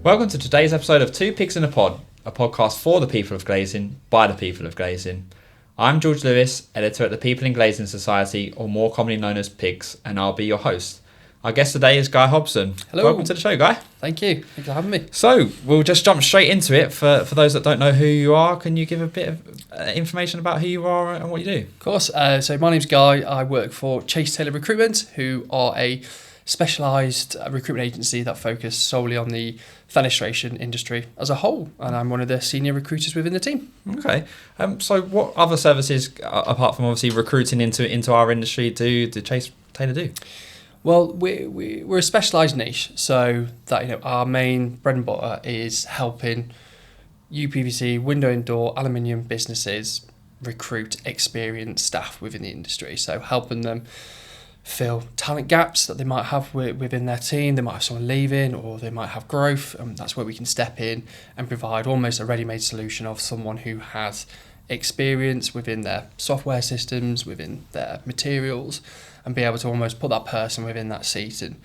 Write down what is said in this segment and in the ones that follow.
Welcome to today's episode of Two Pigs in a Pod, a podcast for the people of glazing, by the people of glazing. I'm George Lewis, editor at the People in Glazing Society, or more commonly known as PiGs, and I'll be your host. Our guest today is Guy Hobson. Hello. Welcome to the show, Guy. Thank you. Thanks for having me. So, we'll just jump straight into it. For those that don't know who you are, can you give a bit of information about who you are and what you do? Of course. So my name's Guy. I work for Chase Taylor Recruitment, who are a specialised recruitment agency that focus solely on the fenestration industry as a whole, and I'm one of the senior recruiters within the team. Okay. So what other services, apart from obviously recruiting into our industry, do Chase Taylor do? Well, we're a specialised niche, so that our main bread and butter is helping UPVC, window and door, aluminium businesses recruit experienced staff within the industry. So helping them fill talent gaps that they might have within their team. They might have someone leaving, or they might have growth. That's where we can step in and provide almost a ready-made solution of someone who has experience within their software systems, within their materials, and be able to almost put that person within that seat and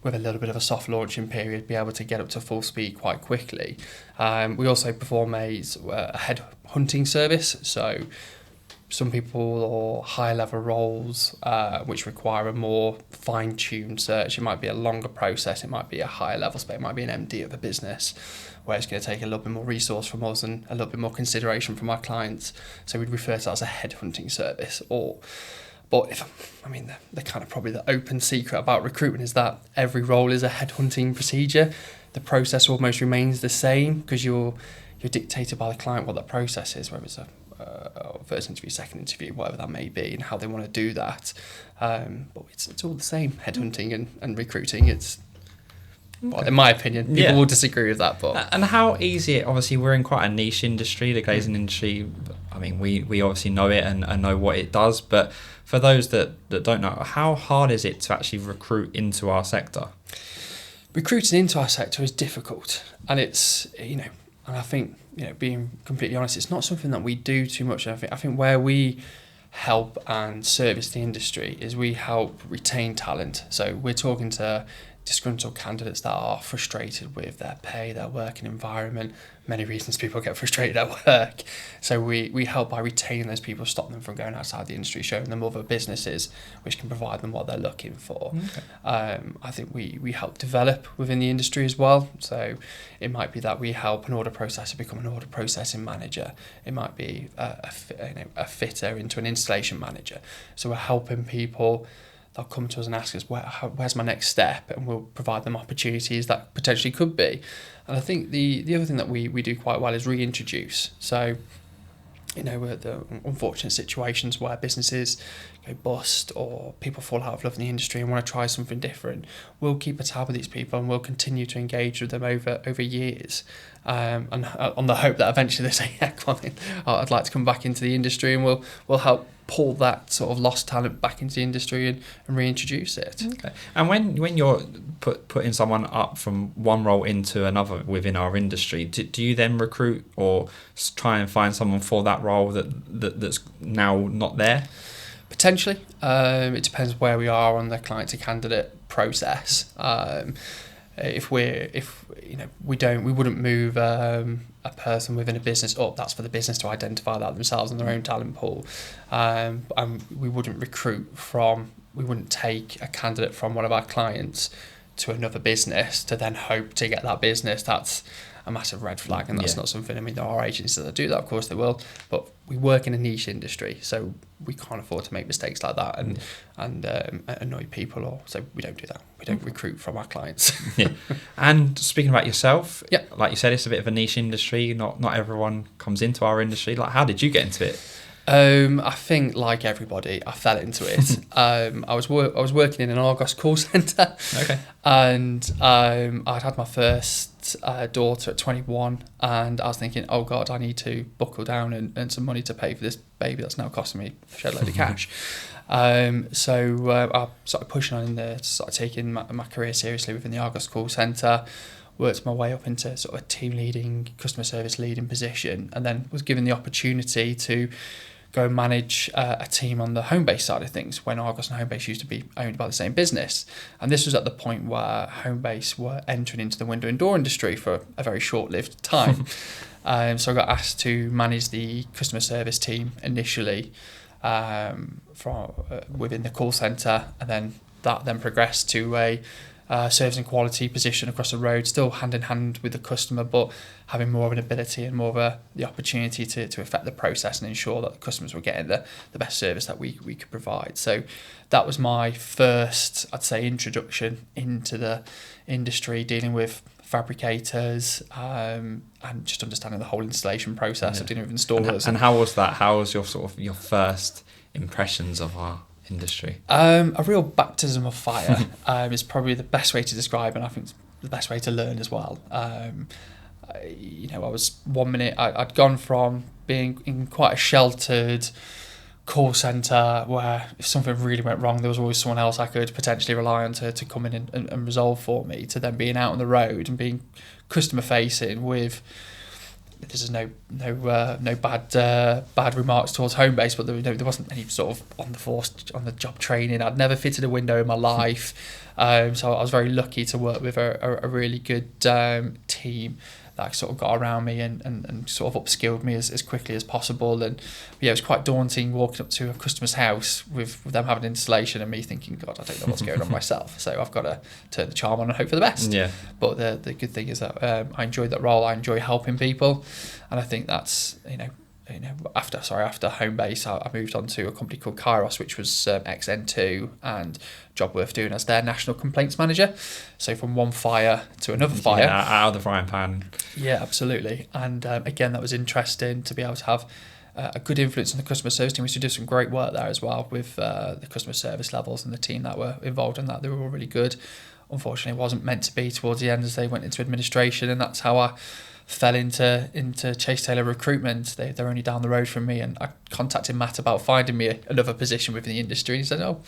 with a little bit of a soft launching period, be able to get up to full speed quite quickly. We also perform a headhunting service, so some people or higher level roles which require a more fine-tuned search. It might be a longer process, it might be a higher level spec, it might be an MD of a business where it's going to take a little bit more resource from us and a little bit more consideration from our clients. So we'd refer to that as a headhunting service. The kind of probably the open secret about recruitment is that every role is a headhunting procedure. The process almost remains the same because you're dictated by the client what that process is, whether it's a first interview, second interview, whatever that may be, and how they want to do that. But it's all the same, headhunting and recruiting. It's, well, in my opinion, people will disagree with that. But and how easy, obviously we're in quite a niche industry, the glazing industry. I mean, we obviously know it and know what it does, but for those that don't know, how hard is it to actually recruit into our sector? Recruiting into our sector is difficult, and it's, and I think, being completely honest, it's not something that we do too much. I think where we help and service the industry is we help retain talent. So we're talking to disgruntled candidates that are frustrated with their pay, their working environment, many reasons people get frustrated at work. So we help by retaining those people, stop them from going outside the industry, showing them other businesses which can provide them what they're looking for. Okay. I think we help develop within the industry as well. So it might be that we help an order processor become an order processing manager. It might be a fitter into an installation manager. So we're helping people. They'll come to us and ask us, where's my next step? And we'll provide them opportunities that potentially could be. And I think the other thing that we do quite well is reintroduce. So, we're the unfortunate situations where businesses go bust or people fall out of love in the industry and want to try something different. We'll keep a tab with these people and we'll continue to engage with them over years. And on the hope that eventually they say, yeah, come on in, I'd like to come back into the industry, and we'll help pull that sort of lost talent back into the industry and reintroduce it. Okay. And when you're putting someone up from one role into another within our industry, do you then recruit or try and find someone for that role that's now not there? Potentially. It depends where we are on the client to candidate process. We wouldn't move a person within a business up. That's for the business to identify that themselves in their own talent pool. And we wouldn't we wouldn't take a candidate from one of our clients to another business to then hope to get that business. That's a massive red flag, and that's not something. There are agencies that do that, of course they will, but we work in a niche industry, so we can't afford to make mistakes like that and annoy people, so we don't do that. We don't recruit from our clients. Yeah. And speaking about yourself, like you said, it's a bit of a niche industry. Not everyone comes into our industry. Like, how did you get into it? I think, like everybody, I fell into it. I was working in an Argos call centre. Okay. And I'd had my first daughter at 21, and I was thinking, oh God, I need to buckle down and earn some money to pay for this baby that's now costing me a shed load of cash. So I started pushing on in there, started taking my career seriously within the Argos call centre. Worked my way up into sort of a team leading, customer service leading position, and then was given the opportunity to go and manage a team on the Homebase side of things when Argos and Homebase used to be owned by the same business. And this was at the point where Homebase were entering into the window and door industry for a very short-lived time. So I got asked to manage the customer service team initially from within the call centre, and then that then progressed to a service and quality position across the road, still hand in hand with the customer, but having more of an ability and more of the opportunity to affect the process and ensure that the customers were getting the best service that we could provide. So that was my first, I'd say, introduction into the industry, dealing with fabricators and just understanding the whole installation process of dealing with installers. And how was that? How was your your first impressions of our industry? A real baptism of fire is probably the best way to describe, and I think it's the best way to learn as well. I was 1 minute, I'd gone from being in quite a sheltered call centre where if something really went wrong, there was always someone else I could potentially rely on to come in and resolve for me, to then being out on the road and being customer facing with, this is no bad remarks towards Homebase, but there wasn't any sort of on the job training. I'd never fitted a window in my life, so I was very lucky to work with a really good team that sort of got around me and sort of upskilled me as quickly as possible. And yeah, it was quite daunting walking up to a customer's house with them having an installation and me thinking, God, I don't know what's going on myself. So I've got to turn the charm on and hope for the best. Yeah. But the good thing is that I enjoyed that role. I enjoy helping people, and I think that's after Homebase, I moved on to a company called Kairos, which was XN2, and job worth doing as their national complaints manager. So from one fire to another fire. Yeah, out of the frying pan. Yeah, absolutely. And again, that was interesting to be able to have a good influence on the customer service team. We used to do some great work there as well with the customer service levels and the team that were involved in that. They were all really good. Unfortunately, it wasn't meant to be towards the end as they went into administration, and that's how I fell into Chase Taylor Recruitment. They're only down the road from me, and I contacted Matt about finding me another position within the industry, and he said, "Oh,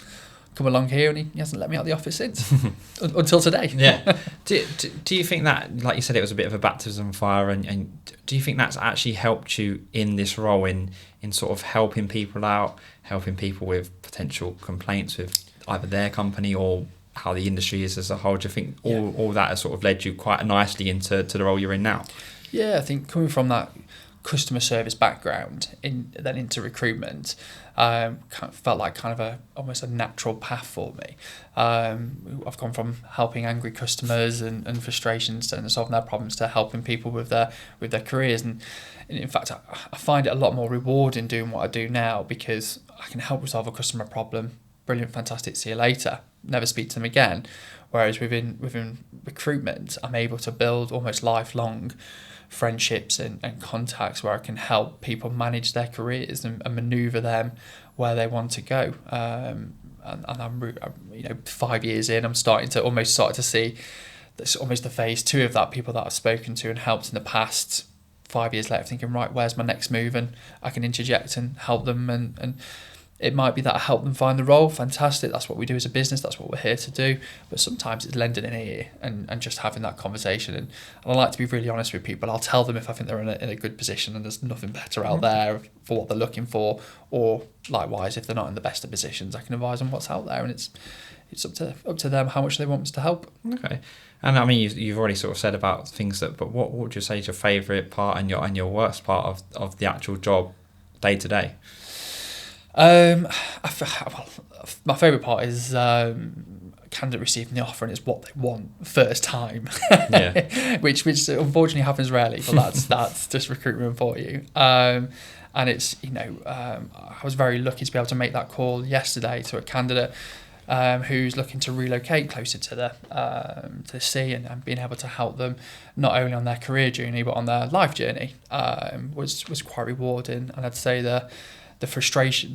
come along here," and he hasn't let me out of the office since until today. Yeah. Do you think that, like you said, it was a bit of a baptism of fire, and do you think that's actually helped you in this role in sort of helping people out, helping people with potential complaints with either their company or how the industry is as a whole? Do you think all that has sort of led you quite nicely into the role you're in now? Yeah, I think coming from that customer service background then into recruitment felt like kind of almost a natural path for me. I've gone from helping angry customers and frustrations and solving their problems to helping people with their careers, and in fact I find it a lot more rewarding doing what I do now, because I can help resolve a customer problem. Brilliant, fantastic, see you later, never speak to them again. Whereas within recruitment, I'm able to build almost lifelong friendships and contacts where I can help people manage their careers and manoeuvre them where they want to go. And I'm 5 years in, I'm starting to see that's almost the phase 2 of that. People that I've spoken to and helped in the past, 5 years later, thinking, right, where's my next move? And I can interject and help them, and it might be that I help them find the role. Fantastic. That's what we do as a business. That's what we're here to do. But sometimes it's lending an ear and just having that conversation. And I like to be really honest with people. I'll tell them if I think they're in a good position and there's nothing better out there for what they're looking for. Or likewise, if they're not in the best of positions, I can advise them what's out there. And it's up to them how much they want us to help. Okay. And I mean, you've already sort of said about things but what would you say is your favourite part and your worst part of the actual job day to day? My favourite part is candidate receiving the offer and it's what they want first time, which unfortunately happens rarely, but that's just recruitment for you. And it's I was very lucky to be able to make that call yesterday to a candidate who's looking to relocate closer to the sea, and being able to help them not only on their career journey but on their life journey was quite rewarding. And I'd say the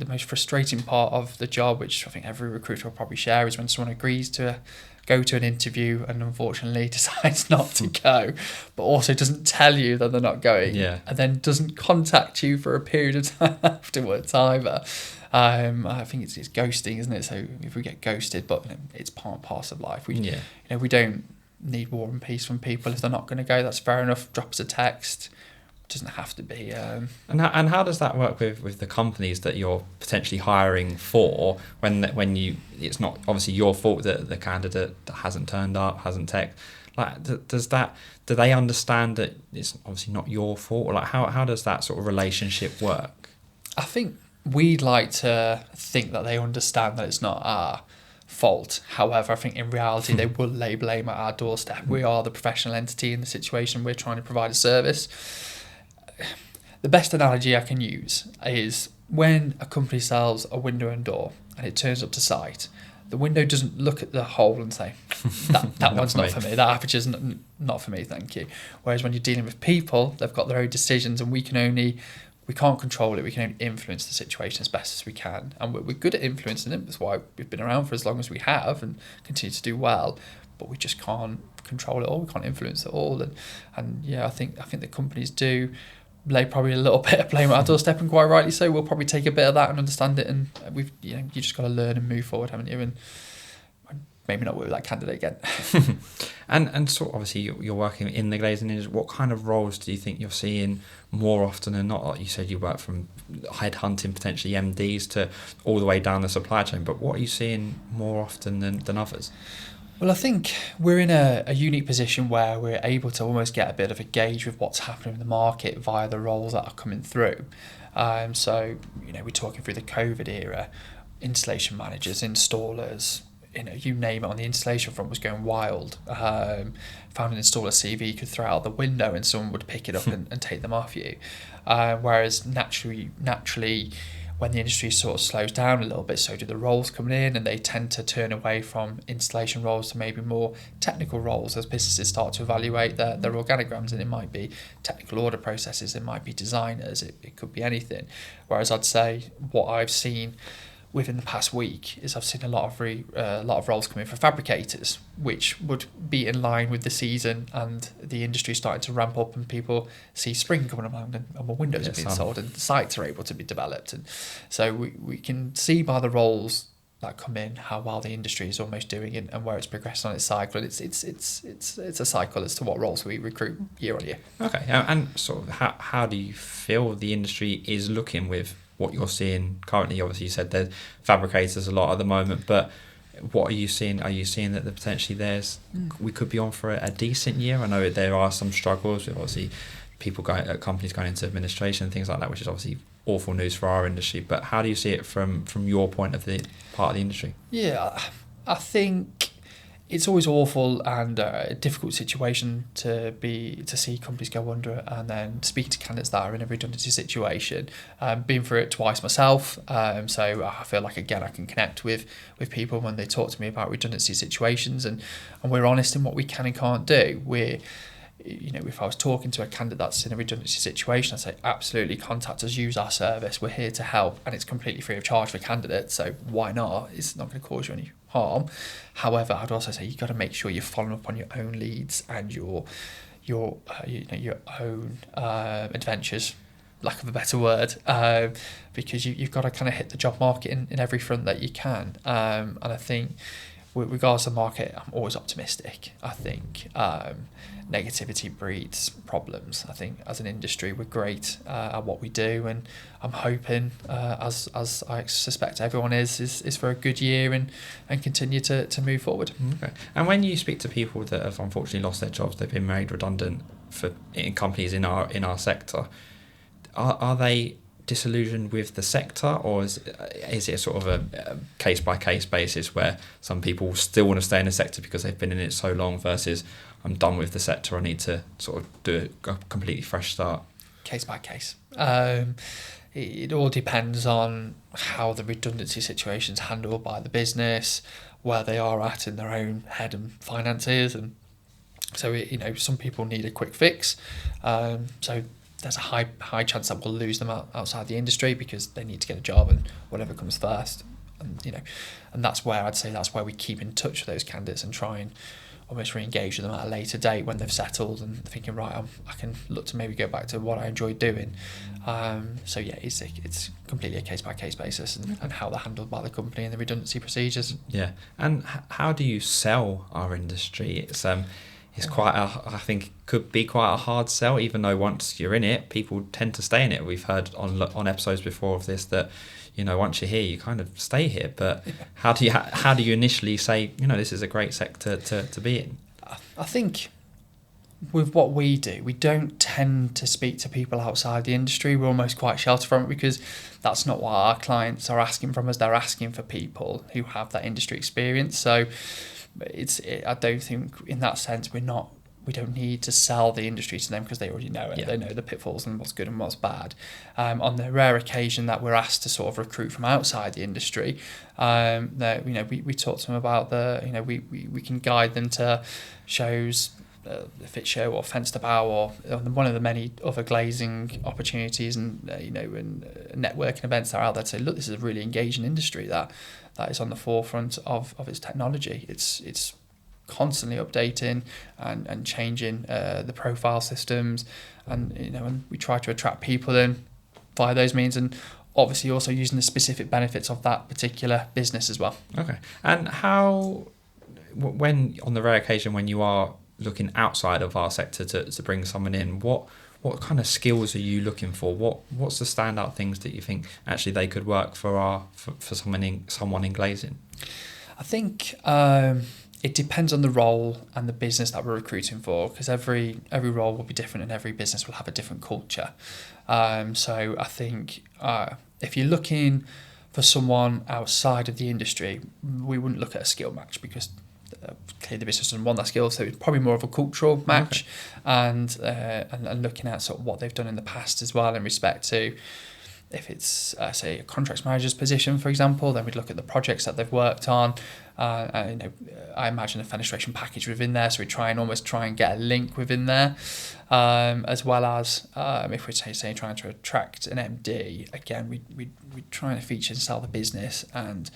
most frustrating part of the job, which I think every recruiter will probably share, is when someone agrees to go to an interview and unfortunately decides not to go, but also doesn't tell you that they're not going, and then doesn't contact you for a period of time afterwards either. I think it's ghosting, isn't it? So if we get ghosted, but it's part and parcel of life. We don't need war and peace from people. If they're not going to go, that's fair enough. Drop us a text. doesn't have to be. And how does that work with the companies that you're potentially hiring for when it's not obviously your fault that the candidate hasn't turned up, hasn't teched? Like, do they understand that it's obviously not your fault? Or like, how does that sort of relationship work? I think we'd like to think that they understand that it's not our fault. However, I think in reality they will lay blame at our doorstep. We are the professional entity in the situation. We're trying to provide a service. The best analogy I can use is when a company sells a window and door and it turns up to site, the window doesn't look at the hole and say, that one's not for me, that aperture's not for me, thank you. Whereas when you're dealing with people, they've got their own decisions, and we can't control it, we can only influence the situation as best as we can. And we're good at influencing it, that's why we've been around for as long as we have and continue to do well, but we just can't control it all, we can't influence it all. And yeah, I think the companies do lay probably a little bit of blame at our doorstep, and quite rightly so. We'll probably take a bit of that and understand it, and you just got to learn and move forward, haven't you? And maybe not work with that candidate again. and so obviously you're working in the glazing industry. What kind of roles do you think you're seeing more often than not? Like you said, you work from headhunting, potentially MDs, to all the way down the supply chain, but what are you seeing more often than others? Well, I think we're in a unique position where we're able to almost get a bit of a gauge with what's happening in the market via the roles that are coming through. So, we're talking through the COVID era, installation managers, installers, you name it, on the installation front was going wild. Found an installer CV you could throw out the window and someone would pick it up and take them off you. Whereas naturally, when the industry sort of slows down a little bit, so do the roles coming in, and they tend to turn away from installation roles to maybe more technical roles as businesses start to evaluate their organograms, and it might be technical order processes, it might be designers, it could be anything. Whereas I'd say what I've seen within the past week is I've seen a lot of roles come in for fabricators, which would be in line with the season and the industry starting to ramp up, and people see spring coming around and more windows are being sold and sites are able to be developed. And so we can see by the roles that come in how well the industry is almost doing and where it's progressed on its cycle. And it's a cycle as to what roles we recruit year on year. Okay, and sort of how do you feel the industry is looking with what you're seeing currently? Obviously you said there's fabricators a lot at the moment, but what are you seeing? Are you seeing that potentially we could be on for a decent year? I know there are some struggles with obviously companies going into administration and things like that, which is obviously awful news for our industry, but how do you see it from your point of the part of the industry? Yeah, I think it's always awful and a difficult situation to see companies go under, and then speaking to candidates that are in a redundancy situation. Been through it twice myself, so I feel like again I can connect with people when they talk to me about redundancy situations, and we're honest in what we can and can't do. If I was talking to a candidate that's in a redundancy situation, I'd say absolutely contact us, use our service, we're here to help, and it's completely free of charge for candidates, so why not? It's not going to cause you any harm. However, I'd also say you've got to make sure you're following up on your own leads and your own adventures, lack of a better word, because you've got to kind of hit the job market in every front that you can. And I think with regards to the market, I'm always optimistic. I think negativity breeds problems. I think as an industry, we're great at what we do, and I'm hoping, as I suspect everyone is for a good year and continue to move forward. Okay. And when you speak to people that have unfortunately lost their jobs, they've been made redundant in companies in our sector, are they disillusioned with the sector, or is it sort of a case-by-case basis where some people still want to stay in the sector because they've been in it so long, versus I'm done with the sector, I need to sort of do a completely fresh start? Case by case. It all depends on how the redundancy situation's handled by the business, where they are at in their own head and finances, and so some people need a quick fix. So there's a high chance that we'll lose them outside the industry because they need to get a job and whatever comes first. And that's where we keep in touch with those candidates and try and almost re-engage with them at a later date when they've settled and thinking, right, I can look to maybe go back to what I enjoyed doing. So yeah, it's completely a case-by-case basis and how they're handled by the company and the redundancy procedures. Yeah, and how do you sell our industry? is I think could be quite a hard sell, even though once you're in it, people tend to stay in it. We've heard on episodes before of this that, once you're here, you kind of stay here. But how do you initially say, this is a great sector to be in? I think with what we do, we don't tend to speak to people outside the industry. We're almost quite sheltered from it because that's not what our clients are asking from us. They're asking for people who have that industry experience. So I don't think in that sense we don't need to sell the industry to them because they already know it. Yeah. They know the pitfalls and what's good and what's bad. On the rare occasion that we're asked to sort of recruit from outside the industry, we talk to them about we can guide them to shows, the Fit Show or Fence to Bow or one of the many other glazing opportunities and and networking events that are out there to say, look, this is a really engaging industry that is on the forefront of its technology. It's constantly updating and changing the profile systems, and we try to attract people in via those means, and obviously also using the specific benefits of that particular business as well. Okay. And when on the rare occasion when you are looking outside of our sector to bring someone in, what kind of skills are you looking for? What's the standout things that you think actually they could work for someone in glazing? I think it depends on the role and the business that we're recruiting for, because every role will be different and every business will have a different culture. So I think if you're looking for someone outside of the industry, we wouldn't look at a skill match because clearly the business doesn't want that skill, so it's probably more of a cultural match. Okay. and looking at sort of what they've done in the past as well in respect to, if it's say a contracts manager's position, for example, then we'd look at the projects that they've worked on. I imagine a fenestration package within there, so we try and get a link within there, as well as if we're say trying to attract an MD, again we try to feature and sell the business, and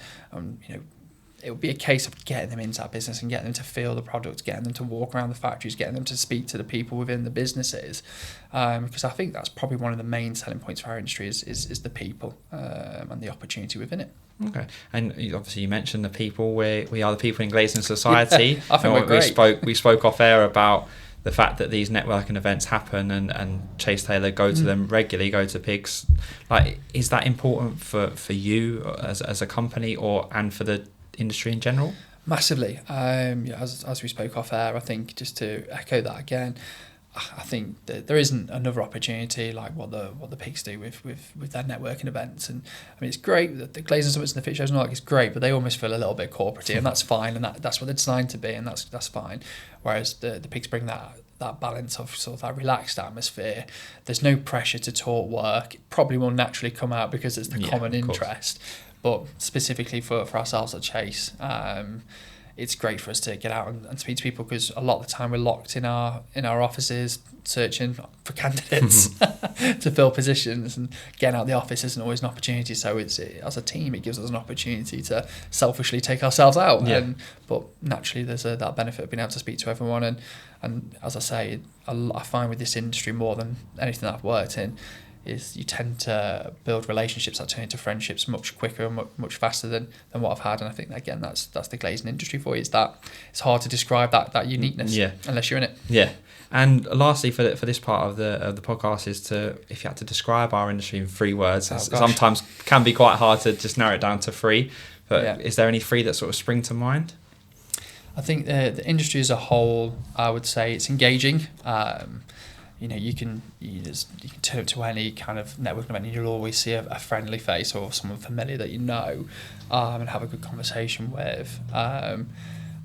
it would be a case of getting them into that business and getting them to feel the product, getting them to walk around the factories, getting them to speak to the people within the businesses, because I think that's probably one of the main selling points for our industry is the people and the opportunity within it. Okay, and obviously you mentioned the people. We are the people in Glazing Society. Yeah, I think we're great. We spoke off air about the fact that these networking events happen and Chase Taylor go to them regularly, go to PiGs. Like, is that important for you as a company and for the industry in general? Massively. As we spoke off air, I think just to echo that again, I think that there isn't another opportunity like what the PiGs do with their networking events. And I mean, it's great that the Glazing Summits and the Fit Shows and all that is great, but they almost feel a little bit corporate, and that's fine, and that's what they're designed to be, and that's fine. Whereas the PiGs bring that balance of sort of that relaxed atmosphere. There's no pressure to talk work. It probably will naturally come out because it's the common interest. But specifically for ourselves at Chase, it's great for us to get out and speak to people, because a lot of the time we're locked in our offices searching for candidates to fill positions, and getting out of the office isn't always an opportunity. So as a team, it gives us an opportunity to selfishly take ourselves out. Yeah. But naturally, there's that benefit of being able to speak to everyone. And as I say, I find with this industry more than anything that I've worked in, is you tend to build relationships that turn into friendships much quicker and much faster than what I've had. And I think, again, that's the glazing industry for you, is that it's hard to describe that uniqueness unless you're in it. Yeah. And lastly, for this part of the podcast, is if you had to describe our industry in 3 words, sometimes can be quite hard to just narrow it down to 3. But is there any 3 that sort of spring to mind? I think the industry as a whole, I would say it's engaging. You can turn up to any kind of networking event and you'll always see a friendly face or someone familiar that you know, and have a good conversation with.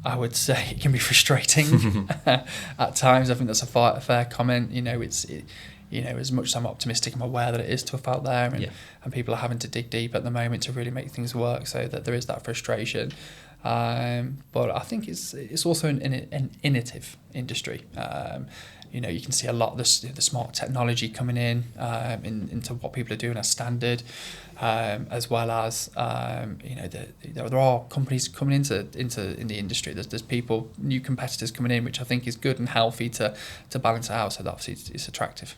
I would say it can be frustrating at times. I think that's a fair comment. As much as I'm optimistic, I'm aware that it is tough out there, and people are having to dig deep at the moment to really make things work, so that there is that frustration. But I think it's also an innovative industry. You can see a lot of the smart technology coming into what people are doing as standard, as well as there are companies coming into the industry. There's people, new competitors coming in, which I think is good and healthy to balance it out. So that obviously it's attractive.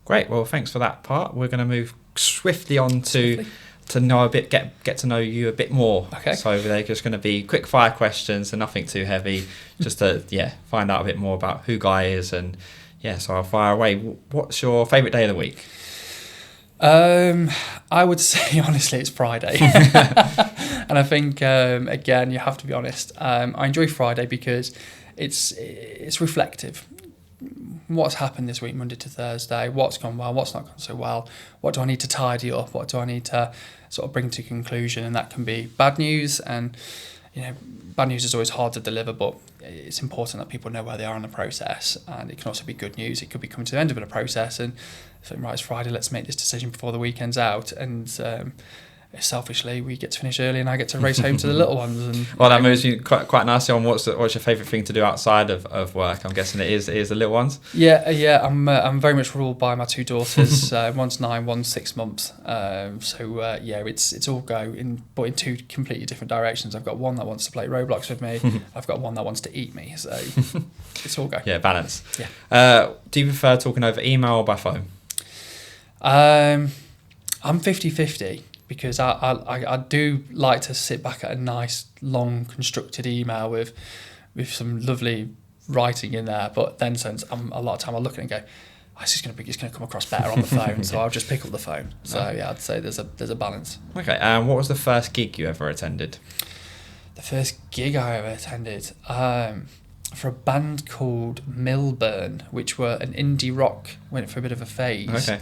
Great. Well, thanks for that part. We're going to move swiftly on to to know a bit, get to know you a bit more. Okay. So they're just going to be quick fire questions and nothing too heavy, just to find out a bit more about who Guy is. And so I'll fire away. What's your favourite day of the week? I would say honestly it's Friday. And I think again you have to be honest. I enjoy Friday because it's reflective. What's happened this week, Monday to Thursday, what's gone well, what's not gone so well, what do I need to tidy up, what do I need to sort of bring to conclusion, and that can be bad news. And bad news is always hard to deliver, but it's important that people know where they are in the process. And it can also be good news. It could be coming to the end of a process and saying, right, it's Friday, let's make this decision before the weekend's out. And selfishly, we get to finish early and I get to race home to the little ones. And that moves you quite nicely on what's your favourite thing to do outside of work. I'm guessing it is the little ones. Yeah. I'm very much ruled by my two daughters. One's 9, one's 6 months. It's all but in two completely different directions. I've got one that wants to play Roblox with me. I've got one that wants to eat me. So it's all go. Yeah, balance. Yeah. Do you prefer talking over email or by phone? I'm 50-50. Because I do like to sit back at a nice, long, constructed email with some lovely writing in there. But then since a lot of time I look at it and go, it's going to come across better on the phone, so I'll just pick up the phone. So I'd say there's a balance. Okay, what was the first gig you ever attended? The first gig I ever attended for a band called Milburn, which were an indie rock, went for a bit of a phase. Okay.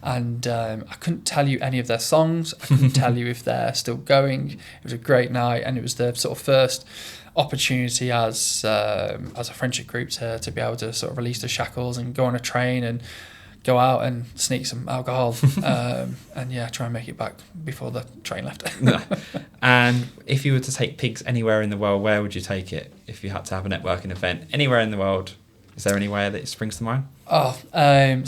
And I couldn't tell you any of their songs. I couldn't tell you if they're still going. It was a great night, and it was the sort of first opportunity as a friendship group to be able to sort of release the shackles and go on a train and go out and sneak some alcohol and try and make it back before the train left. And if you were to take PiGs anywhere in the world, where would you take it if you had to have a networking event anywhere in the world? Is there anywhere that springs to mind? I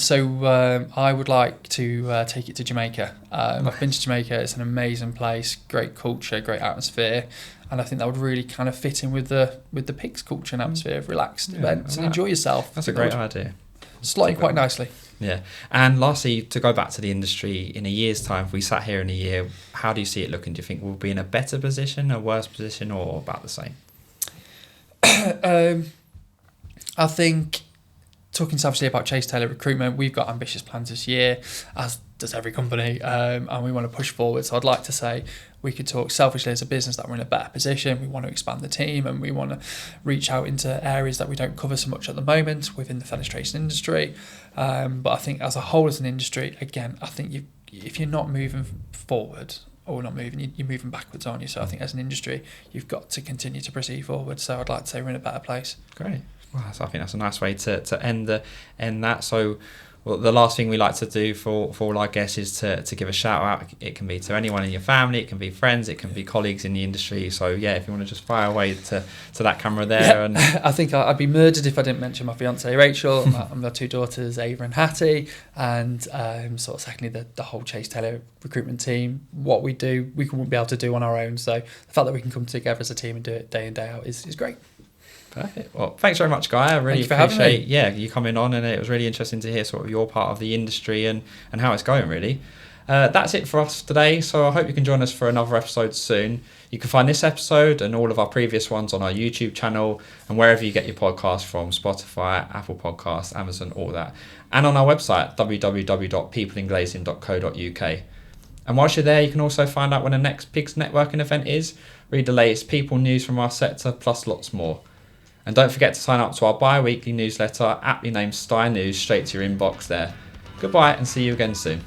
would like to take it to Jamaica. I've been to Jamaica. It's an amazing place, great culture, great atmosphere, and I think that would really kind of fit in with the PiGs culture and atmosphere of relaxed events and enjoy yourself. That's a great idea. Slot in quite nicely. Yeah. And lastly, to go back to the industry, in a year's time, if we sat here in a year, how do you see it looking? Do you think we'll be in a better position, a worse position, or about the same? I think, talking selfishly about Chase Taylor Recruitment, we've got ambitious plans this year, as does every company, and we want to push forward. So I'd like to say we could talk selfishly as a business that we're in a better position. We want to expand the team and we want to reach out into areas that we don't cover so much at the moment within the fenestration industry. But I think as a whole, as an industry, again, I think if you're not moving forward or not moving, you're moving backwards, aren't you? So I think as an industry, you've got to continue to proceed forward. So I'd like to say we're in a better place. Great. Well, I think that's a nice way to end that. So, the last thing we like to do for all our guests is to give a shout out. It can be to anyone in your family, it can be friends, it can be colleagues in the industry. So if you want to just fire away to that camera there. Yeah. And I think I'd be murdered if I didn't mention my fiancée Rachel, and my two daughters Ava and Hattie, and sort of secondly the whole Chase Taylor recruitment team. What we do, we wouldn't be able to do on our own. So the fact that we can come together as a team and do it day in, day out is great. Perfect. Well, thanks very much, Guy. I really appreciate you coming on, and it was really interesting to hear sort of your part of the industry and how it's going, really. That's it for us today, so I hope you can join us for another episode soon. You can find this episode and all of our previous ones on our YouTube channel and wherever you get your podcasts from, Spotify, Apple Podcasts, Amazon, all that. And on our website, www.peopleinglazing.co.uk. And whilst you're there, you can also find out when the next PiGs networking event is, read the latest people news from our sector, plus lots more. And don't forget to sign up to our bi-weekly newsletter, aptly named Sty News, straight to your inbox there. Goodbye and see you again soon.